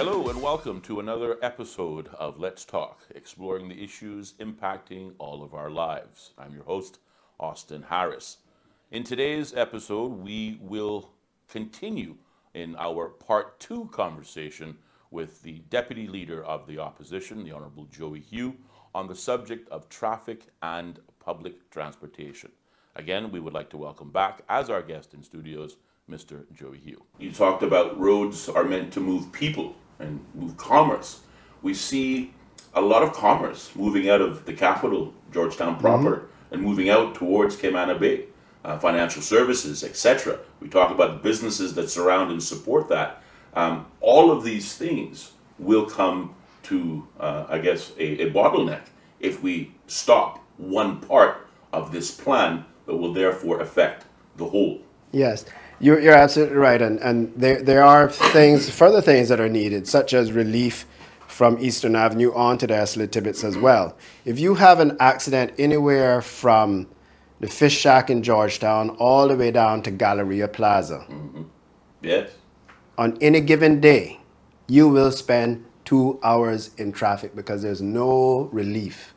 Hello and welcome to another episode of Let's Talk, exploring the issues impacting all of our lives. I'm your host, Austin Harris. In today's episode, we will continue in our part two conversation with the Deputy Leader of the Opposition, the Honourable Joey Hew, on the subject of traffic and public transportation. Again, we would like to welcome back, as our guest in studios, Mr. Joey Hew. You talked about roads are meant to move people and move commerce. We see a lot of commerce moving out of the capital, Georgetown proper, and moving out towards Cayman Bay, financial services, etc. We talk about the businesses that surround and support that. All of these things will come to, a bottleneck if we stop one part of this plan that will therefore affect the whole. Yes, you're absolutely right, and there are further things that are needed, such as relief from Eastern Avenue onto the Esley Tibbetts as well. If you have an accident anywhere from the Fish Shack in Georgetown all the way down to Galleria Plaza, Yes. on any given day, you will spend 2 hours in traffic because there's no relief.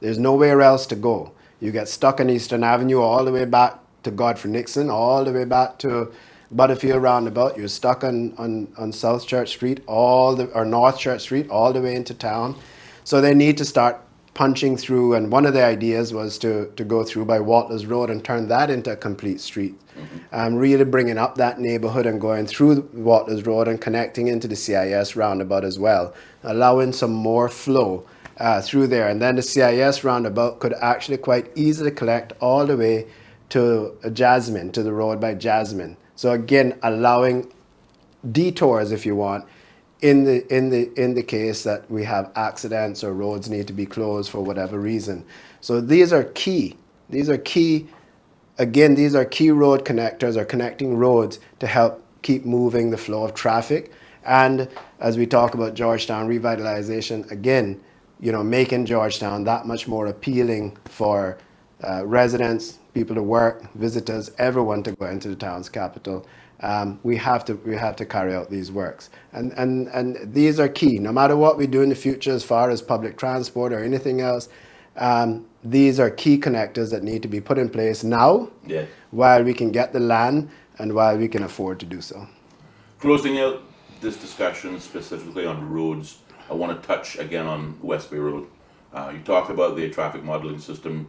There's nowhere else to go. You get stuck on Eastern Avenue all the way back to Godfrey Nixon, all the way back to Butterfield Roundabout. You're stuck on South Church Street, or North Church Street, all the way into town. So they need to start punching through, and one of the ideas was to go through by Watler's Road and turn that into a complete street. Really bringing up that neighborhood and going through Watler's Road and connecting into the CIS roundabout as well, allowing some more flow through there. And then the CIS roundabout could actually quite easily collect all the way to Jasmine, to the road by Jasmine. So again, allowing detours, if you want, in the case that we have accidents or roads need to be closed for whatever reason. So these are key. These are key. Again, these are key road connectors or connecting roads to help keep moving the flow of traffic. And as we talk about Georgetown revitalization, again, making Georgetown that much more appealing for residents, people to work, visitors, everyone to go into the town's capital. We have to carry out these works, and these are key. No matter what we do in the future, as far as public transport or anything else, these are key connectors that need to be put in place now, while we can get the land and while we can afford to do so. Closing out this discussion specifically on roads, I want to touch again on West Bay Road. You talk about the traffic modeling system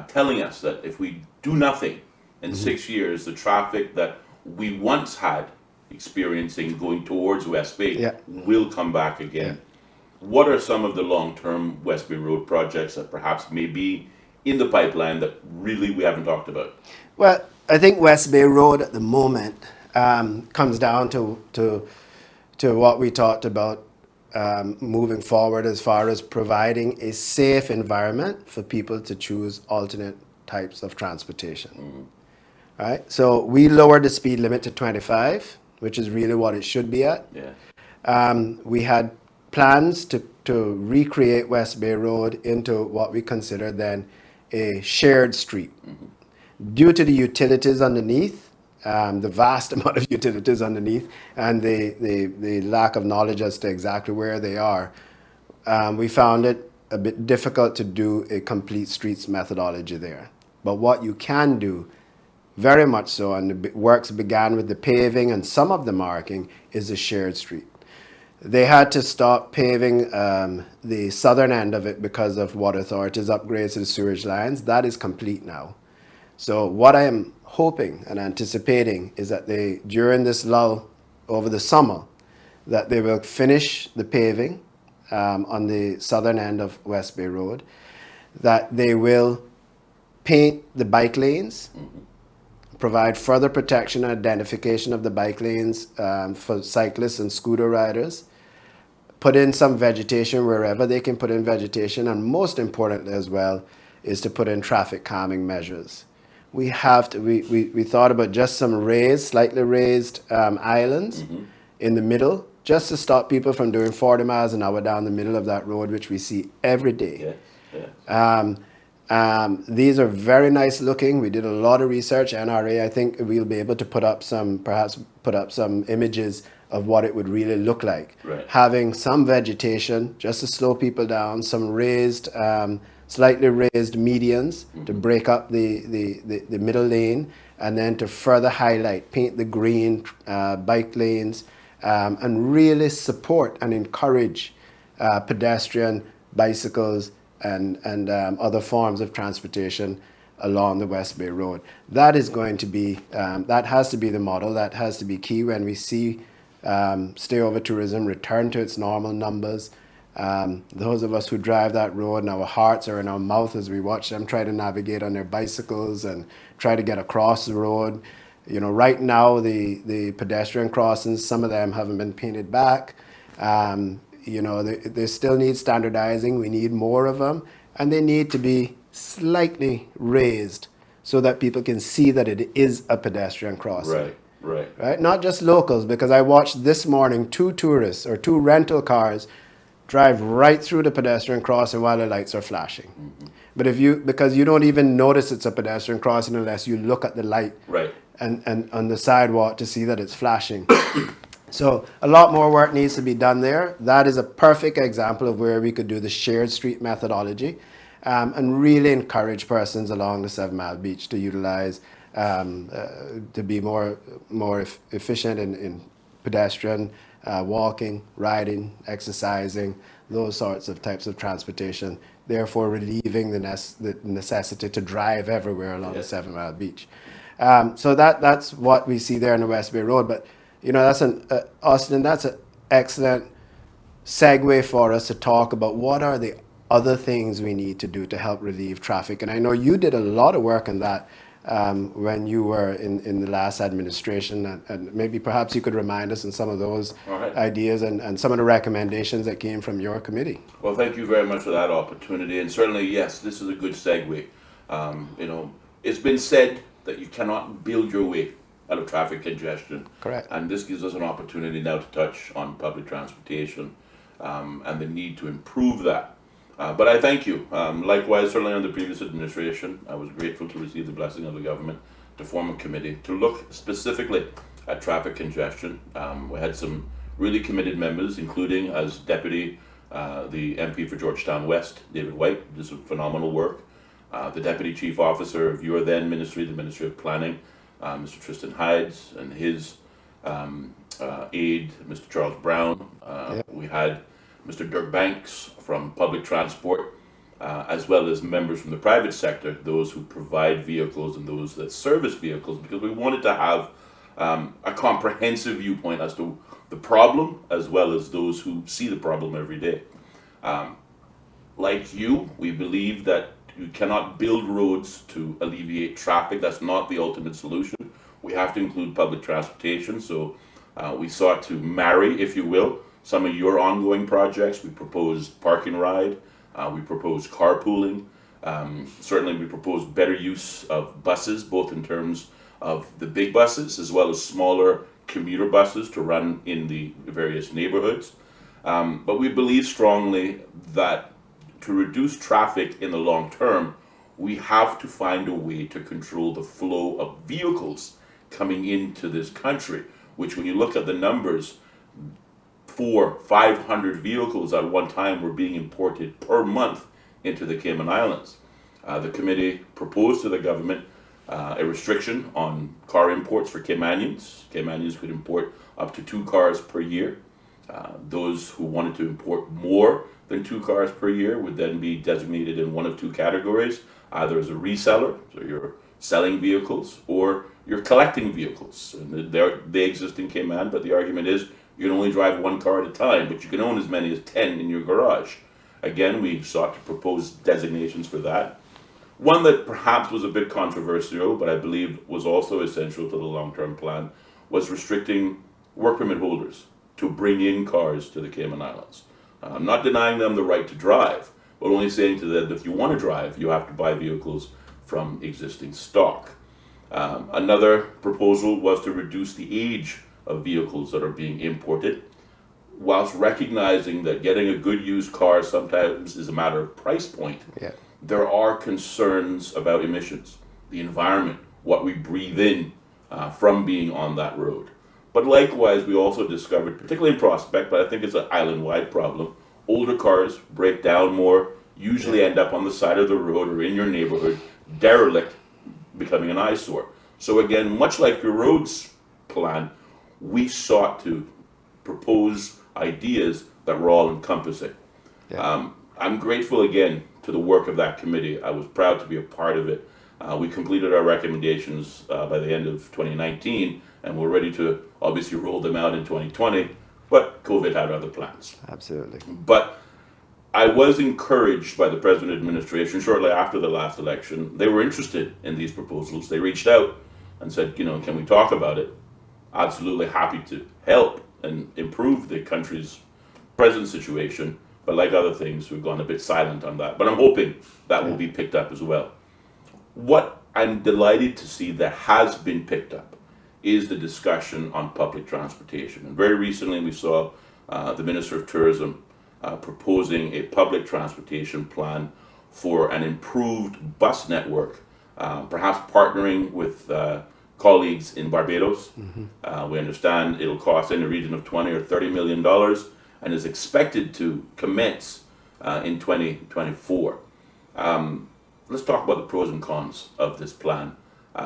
telling us that if we do nothing in 6 years, the traffic that we once had experiencing going towards West Bay will come back again. What are some of the long-term West Bay Road projects that perhaps may be in the pipeline that really we haven't talked about? Well, I think West Bay Road at the moment comes down to what we talked about moving forward as far as providing a safe environment for people to choose alternate types of transportation. Right? So we lowered the speed limit to 25, which is really what it should be at. We had plans to recreate West Bay Road into what we consider then a shared street. Due to the utilities underneath, the vast amount of utilities underneath, and the lack of knowledge as to exactly where they are, we found it a bit difficult to do a complete streets methodology there. But what you can do, very much so, and the works began with the paving and some of the marking, is a shared street. They had to stop paving the southern end of it because of Water Authority's upgrades to the sewage lines. That is complete now. So what I am hoping and anticipating is that during this lull over the summer, that they will finish the paving on the southern end of West Bay Road, that they will paint the bike lanes, provide further protection and identification of the bike lanes for cyclists and scooter riders, put in some vegetation wherever they can put in vegetation, and most importantly as well is to put in traffic calming measures. We thought about just some slightly raised islands in the middle, just to stop people from doing 40 miles an hour down the middle of that road, which we see every day. These are very nice looking. We did a lot of research. NRA, I think we'll be able to perhaps put up some images of what it would really look like. Right. Having some vegetation just to slow people down, some raised, slightly raised medians to break up the middle lane, and then to further highlight, paint the green bike lanes, and really support and encourage pedestrian, bicycles, and other forms of transportation along the West Bay Road. That is going to be, that has to be the model, that has to be key when we see stay-over tourism return to its normal numbers. Those of us who drive that road, and our hearts are in our mouth as we watch them try to navigate on their bicycles and try to get across the road. You know, right now the pedestrian crossings, some of them haven't been painted back. You know, they still need standardizing. We need more of them, and they need to be slightly raised so that people can see that it is a pedestrian crossing. Right? Not just locals, because I watched this morning 2 tourists or 2 rental cars drive right through the pedestrian crossing while the lights are flashing. But because you don't even notice it's a pedestrian crossing unless you look at the light and on the sidewalk to see that it's flashing. So a lot more work needs to be done there. That is a perfect example of where we could do the shared street methodology, and really encourage persons along the 7 Mile Beach to utilize, to be more efficient in pedestrian, walking, riding, exercising, those sorts of types of transportation, therefore relieving the necessity to drive everywhere along the 7 Mile Beach. So that's what we see there on the West Bay Road. But you know, Austin, that's an excellent segue for us to talk about what are the other things we need to do to help relieve traffic. And I know you did a lot of work on that when you were in the last administration, and maybe perhaps you could remind us on some of those ideas and some of the recommendations that came from your committee. Well, thank you very much for that opportunity, and certainly, yes, this is a good segue. You know, it's been said that you cannot build your way out of traffic congestion. Correct. And this gives us an opportunity now to touch on public transportation and the need to improve that. But I thank you. Likewise, certainly under the previous administration, I was grateful to receive the blessing of the government to form a committee to look specifically at traffic congestion. We had some really committed members, including as Deputy, the MP for Georgetown West, David White, did some phenomenal work. The Deputy Chief Officer of your then ministry, the Ministry of Planning, Mr. Tristan Hydes, and his aide, Mr. Charles Brown. We had Mr. Dirk Banks from Public Transport, as well as members from the private sector, those who provide vehicles and those that service vehicles, because we wanted to have a comprehensive viewpoint as to the problem, as well as those who see the problem every day. Like you, we believe that you cannot build roads to alleviate traffic. That's not the ultimate solution. We have to include public transportation. So we sought to marry, if you will, some of your ongoing projects. We proposed park and ride. We proposed carpooling. Certainly we proposed better use of buses, both in terms of the big buses as well as smaller commuter buses to run in the various neighborhoods. But we believe strongly that to reduce traffic in the long term, we have to find a way to control the flow of vehicles coming into this country, which when you look at the numbers, 400-500 vehicles at one time were being imported per month into the Cayman Islands. The committee proposed to the government a restriction on car imports for Caymanians. Caymanians could import up to 2 cars per year. Those who wanted to import more than 2 cars per year would then be designated in one of 2 categories, either as a reseller, so you're selling vehicles, or you're collecting vehicles. And they exist in Cayman, but the argument is you can only drive 1 car at a time, but you can own as many as 10 in your garage. Again, we sought to propose designations for that. One that perhaps was a bit controversial, but I believe was also essential to the long-term plan, was restricting work permit holders to bring in cars to the Cayman Islands. I'm not denying them the right to drive, but only saying to them that if you want to drive, you have to buy vehicles from existing stock. Another proposal was to reduce the age of vehicles that are being imported, whilst recognizing that getting a good used car sometimes is a matter of price point. There are concerns about emissions, the environment, what we breathe in from being on that road. But likewise, we also discovered, particularly in Prospect, but I think it's an island-wide problem, older cars break down more, usually end up on the side of the road or in your neighborhood, derelict, becoming an eyesore. So again, much like your roads plan, we sought to propose ideas that were all encompassing. Yeah. I'm grateful again to the work of that committee. I was proud to be a part of it. We completed our recommendations by the end of 2019, and we're ready to obviously roll them out in 2020, but COVID had other plans. Absolutely. But I was encouraged by the President administration shortly after the last election. They were interested in these proposals. They reached out and said, can we talk about it? Absolutely happy to help and improve the country's present situation. But like other things, we've gone a bit silent on that. But I'm hoping that will be picked up as well. What I'm delighted to see that has been picked up is the discussion on public transportation. And very recently we saw the Minister of Tourism proposing a public transportation plan for an improved bus network, perhaps partnering with colleagues in Barbados. We understand it'll cost in the region of $20 or $30 million and is expected to commence in 2024. Let's talk about the pros and cons of this plan.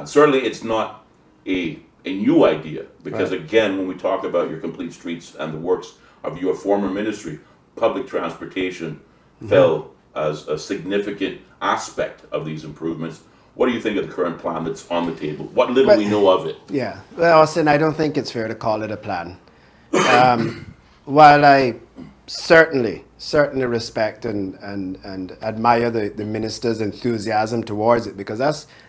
Certainly it's not a new idea, because again, when we talk about your complete streets and the works of your former ministry, public transportation fell as a significant aspect of these improvements. What do you think of the current plan that's on the table? What little we know of it? Yeah, well, Austin, I don't think it's fair to call it a plan. While I certainly respect and admire the minister's enthusiasm towards it, because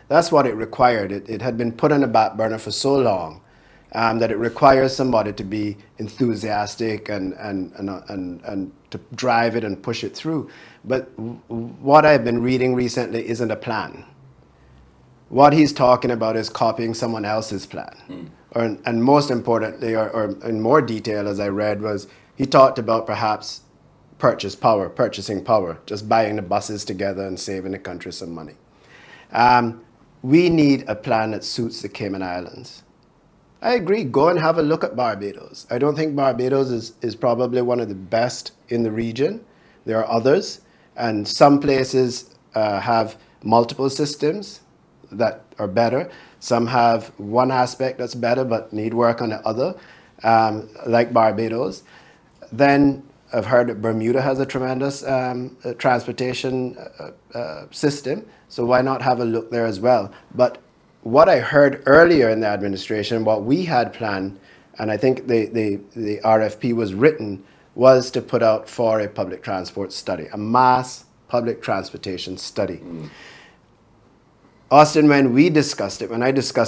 that's what it required. It had been put on the back burner for so long that it requires somebody to be enthusiastic and to drive it and push it through. But what I've been reading recently isn't a plan. What he's talking about is copying someone else's plan. And most importantly, or in more detail as I read, was he talked about perhaps purchasing power, just buying the buses together and saving the country some money. We need a plan that suits the Cayman Islands. I agree, go and have a look at Barbados. I don't think Barbados is probably one of the best in the region. There are others, and some places have multiple systems that are better. Some have one aspect that's better but need work on the other, like Barbados. Then I've heard that Bermuda has a tremendous transportation system, so why not have a look there as well? But what I heard earlier in the administration, what we had planned, and I think the RFP was written, was to put out for a public transport study, a mass public transportation study. Austin, when I discussed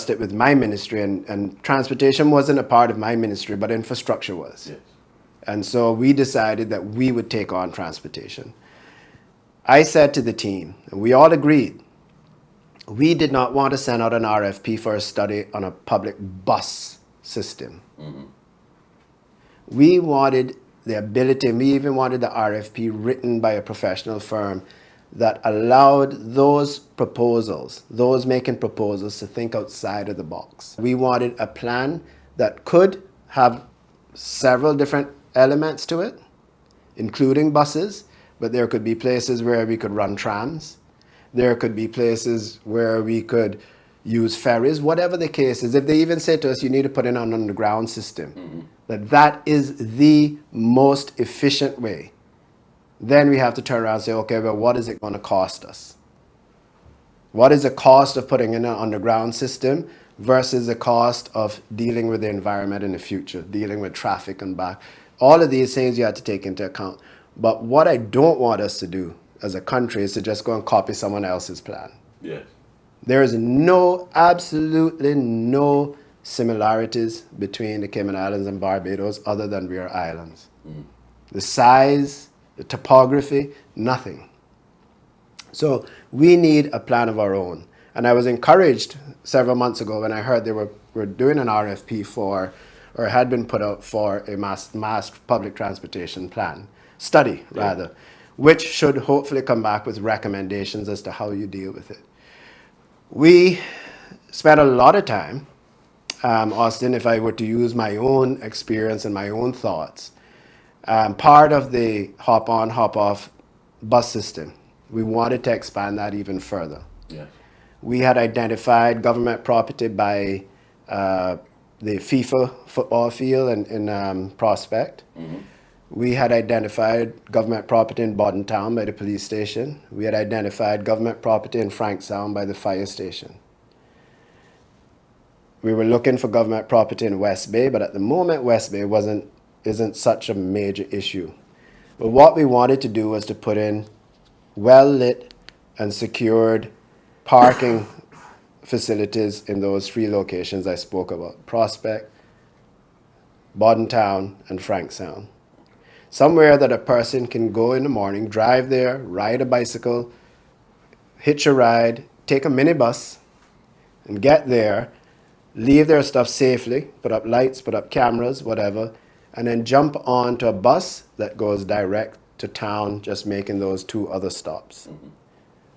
it with my ministry, and transportation wasn't a part of my ministry, but infrastructure was. Yes. And so we decided that we would take on transportation. I said to the team, and we all agreed, we did not want to send out an RFP for a study on a public bus system. We wanted the ability, and we even wanted the RFP written by a professional firm that allowed those making proposals, to think outside of the box. We wanted a plan that could have several different elements to it, including buses, but there could be places where we could run trams. There could be places where we could use ferries, whatever the case is. If they even say to us, you need to put in an underground system, that is the most efficient way. Then we have to turn around and say, okay, well, what is it going to cost us? What is the cost of putting in an underground system versus the cost of dealing with the environment in the future, dealing with traffic and back? All of these things you have to take into account. But what I don't want us to do as a country is to just go and copy someone else's plan. Yes. There is absolutely no similarities between the Cayman Islands and Barbados other than we are islands. The size, the topography, nothing. So we need a plan of our own. And I was encouraged several months ago when I heard they were doing an RFP for, or had been put out for, a mass public transportation plan, study rather, which should hopefully come back with recommendations as to how you deal with it. We spent a lot of time Austin, if I were to use my own experience and my own thoughts, part of the hop on, hop off bus system, we wanted to expand that even further. Yeah. We had identified government property by the FIFA football field in Prospect. We had identified government property in Town by the police station. We had identified government property in Frankstown by the fire station. We were looking for government property in West Bay, but at the moment West Bay isn't such a major issue. But what we wanted to do was to put in well-lit and secured parking facilities in those three locations I spoke about: Prospect, Town, and Frankstown. Somewhere that a person can go in the morning, drive there, ride a bicycle, hitch a ride, take a minibus, and get there, leave their stuff safely, put up lights, put up cameras, whatever, and then jump on to a bus that goes direct to town, just making those two other stops.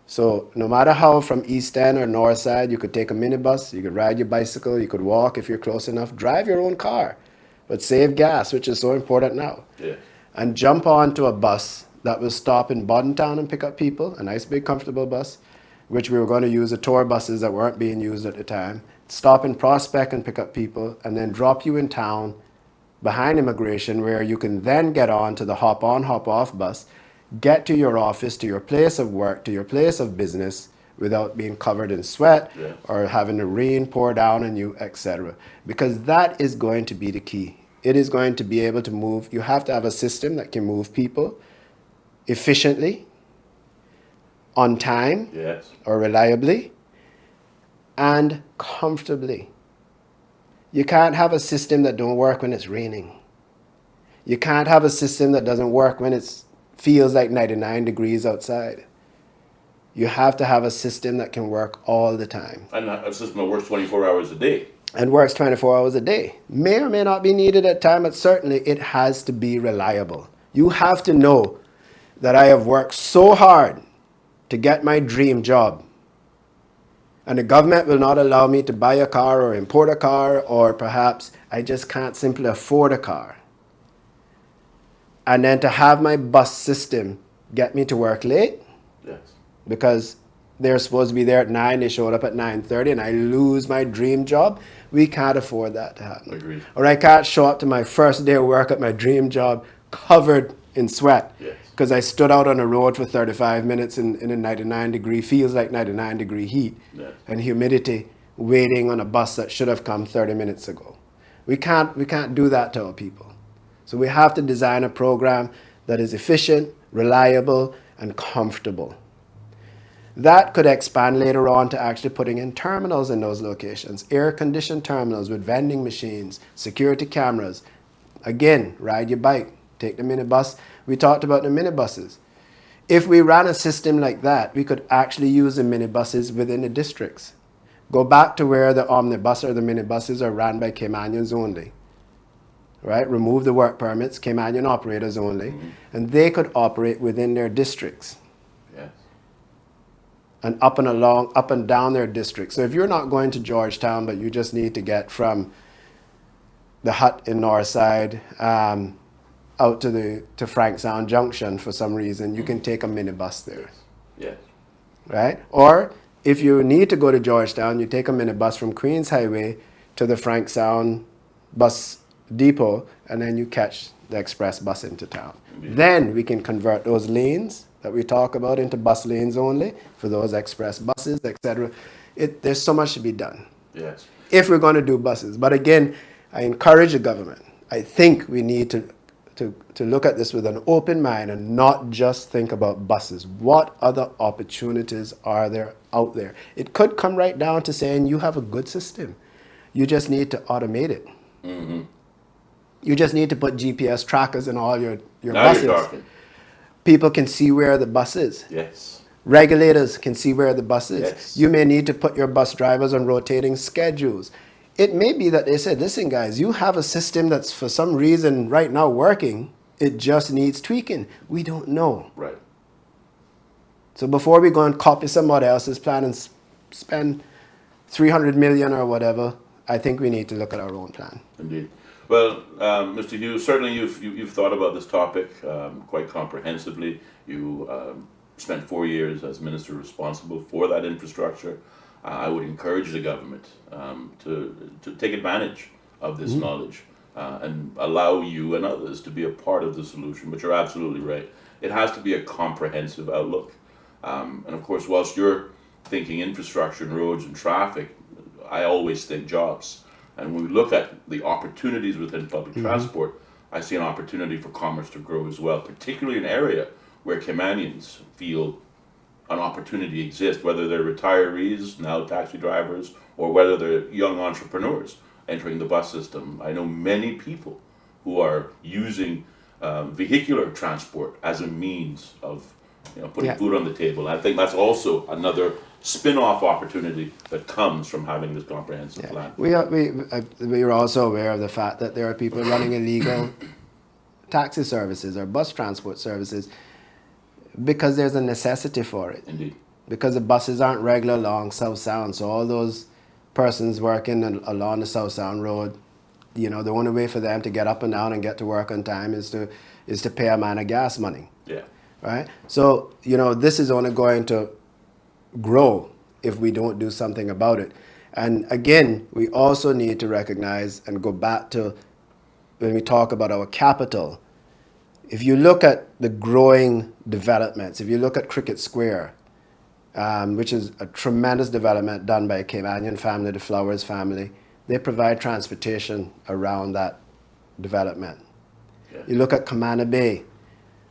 So no matter how from East End or North Side, you could take a minibus, you could ride your bicycle, you could walk if you're close enough, drive your own car, but save gas, which is so important now. Yeah. And jump onto a bus that will stop in Town and pick up people, a nice big comfortable bus, which we were going to use the tour buses that weren't being used at the time, stop in Prospect and pick up people, and then drop you in town behind immigration, where you can then get on to the hop on, hop off bus, get to your office, to your place of work, to your place of business without being covered in sweat or having the rain pour down on you, etc. Because that is going to be the key. It is going to be able to move. You have to have a system that can move people efficiently, on time, or reliably, and comfortably. You can't have a system that don't work when it's raining. You can't have a system that doesn't work when it feels like 99 degrees outside. You have to have a system that can work all the time. And a system that works 24 hours a day. And works 24 hours a day. May or may not be needed at time, but certainly it has to be reliable. You have to know that I have worked so hard to get my dream job, and the government will not allow me to buy a car or import a car, or perhaps I just can't simply afford a car. And then to have my bus system get me to work late, because they're supposed to be there at 9, they showed up at 9:30, and I lose my dream job. We can't afford that to happen. Agreed. Or I can't show up to my first day of work at my dream job covered in sweat because I stood out on the road for 35 minutes in a 99 degree, feels like 99 degree heat and humidity, waiting on a bus that should have come 30 minutes ago. We can't do that to our people. So we have to design a program that is efficient, reliable, and comfortable. That could expand later on to actually putting in terminals in those locations, air-conditioned terminals with vending machines, security cameras. Again, ride your bike, take the minibus. We talked about the minibuses. If we ran a system like that, we could actually use the minibuses within the districts. Go back to where the omnibus or the minibuses are ran by Caymanians only. Right? Remove the work permits, Caymanian operators only, and they could operate within their districts. And up and down their district. So if you're not going to Georgetown, but you just need to get from the hut in Northside out to Frankstown Junction for some reason, you can take a minibus there. Right? Or if you need to go to Georgetown, you take a minibus from Queens Highway to the Frankstown bus depot, and then you catch the express bus into town. Then we can convert those lanes that we talk about into bus lanes only for those express buses, etc. There's so much to be done if we're going to do buses. But again, I encourage the government. I think we need to look at this with an open mind and not just think about buses. What other opportunities are there out there? It could come right down to saying you have a good system. You just need to automate it. You just need to put GPS trackers in all your buses. You're talking. People can see where the bus is. Regulators can see where the bus is. You may need to put your bus drivers on rotating schedules. It may be that they said, listen guys, you have a system that's for some reason right now working. It just needs tweaking. We don't know. So before we go and copy somebody else's plan and spend $300 million or whatever, I think we need to look at our own plan. Indeed. Well, Mr. Hew, certainly you've thought about this topic quite comprehensively. You spent 4 years as minister responsible for that infrastructure. I would encourage the government to take advantage of this knowledge and allow you and others to be a part of the solution. But you're absolutely right. It has to be a comprehensive outlook. And of course, whilst you're thinking infrastructure and roads and traffic, I always think jobs. And when we look at the opportunities within public transport, I see an opportunity for commerce to grow as well, particularly in an area where Caymanians feel an opportunity exists, whether they're retirees, now taxi drivers, or whether they're young entrepreneurs entering the bus system. I know many people who are using vehicular transport as a means of putting food on the table. I think that's also another spin-off opportunity that comes from having this comprehensive plan. We are also aware of the fact that there are people running illegal taxi services or bus transport services because there's a necessity for it. Indeed. Because the buses aren't regular along South Sound, so all those persons working along the South Sound Road, the only way for them to get up and down and get to work on time is to pay a man of gas money. Yeah. Right? So, this is only going to grow if we don't do something about it. And again, we also need to recognize and go back to when we talk about our capital. If you look at the growing developments, if you look at Cricket Square, which is a tremendous development done by a Caymanian family, the Flowers family, they provide transportation around that development. Yeah. You look at Camana Bay,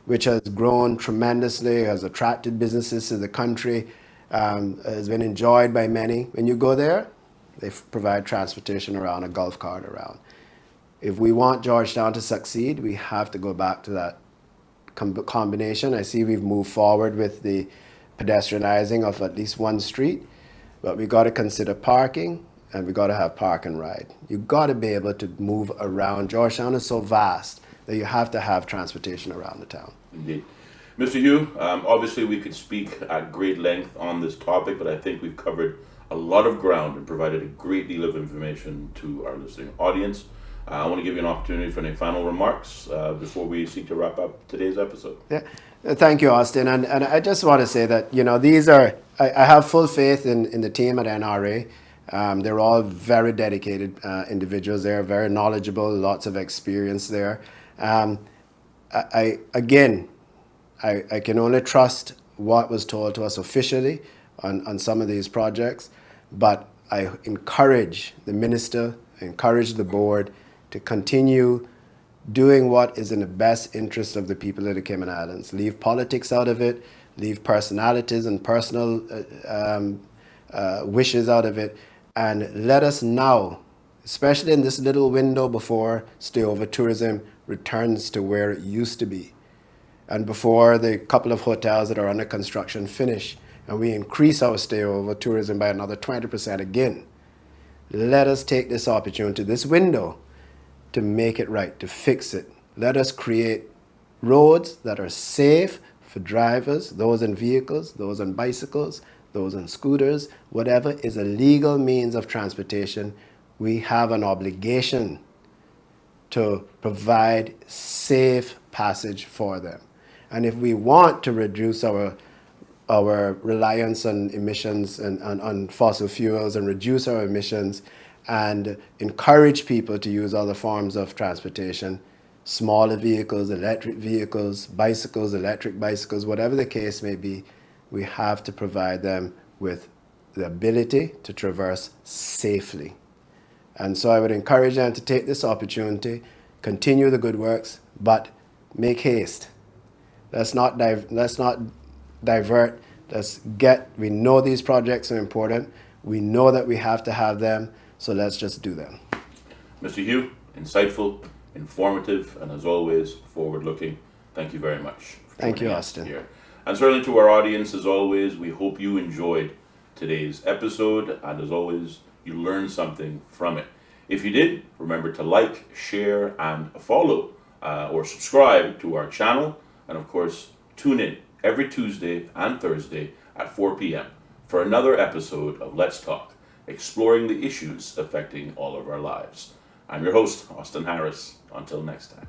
which has grown tremendously, has attracted businesses to the country, has been enjoyed by many. When you go there, they provide transportation around, a golf cart around. If we want Georgetown to succeed, we have to go back to that combination. I see we've moved forward with the pedestrianizing of at least one street, but we got to consider parking, and we got to have park and ride. You got to be able to move around. Georgetown is so vast that you have to have transportation around the town. Indeed. Mr. Hew, obviously we could speak at great length on this topic, but I think we've covered a lot of ground and provided a great deal of information to our listening audience. I want to give you an opportunity for any final remarks before we seek to wrap up today's episode. Yeah, thank you, Austin. And I just want to say that, these are, I have full faith in the team at NRA. They're all very dedicated individuals. They're very knowledgeable, lots of experience there. I can only trust what was told to us officially on some of these projects, but I encourage the minister, encourage the board to continue doing what is in the best interest of the people of the Cayman Islands. Leave politics out of it, leave personalities and personal wishes out of it, and let us now, especially in this little window before stay-over tourism returns to where it used to be, and before the couple of hotels that are under construction finish, and we increase our stay-over tourism by another 20% again. Let us take this opportunity, this window, to make it right, to fix it. Let us create roads that are safe for drivers, those in vehicles, those on bicycles, those on scooters, whatever is a legal means of transportation. We have an obligation to provide safe passage for them. And if we want to reduce our reliance on emissions and on fossil fuels and reduce our emissions and encourage people to use other forms of transportation, smaller vehicles, electric vehicles, bicycles, electric bicycles, whatever the case may be, we have to provide them with the ability to traverse safely. And so I would encourage them to take this opportunity, continue the good works, but make haste. Let's not divert. We know these projects are important. We know that we have to have them, so let's just do them. Mr. Hew, insightful, informative, and as always, forward-looking. Thank you very much. Thank you, Austin. Here. And certainly to our audience, as always, we hope you enjoyed today's episode, and as always, you learned something from it. If you did, remember to like, share, and follow or subscribe to our channel, and of course, tune in every Tuesday and Thursday at 4 p.m. for another episode of Let's Talk, exploring the issues affecting all of our lives. I'm your host, Austin Harris. Until next time.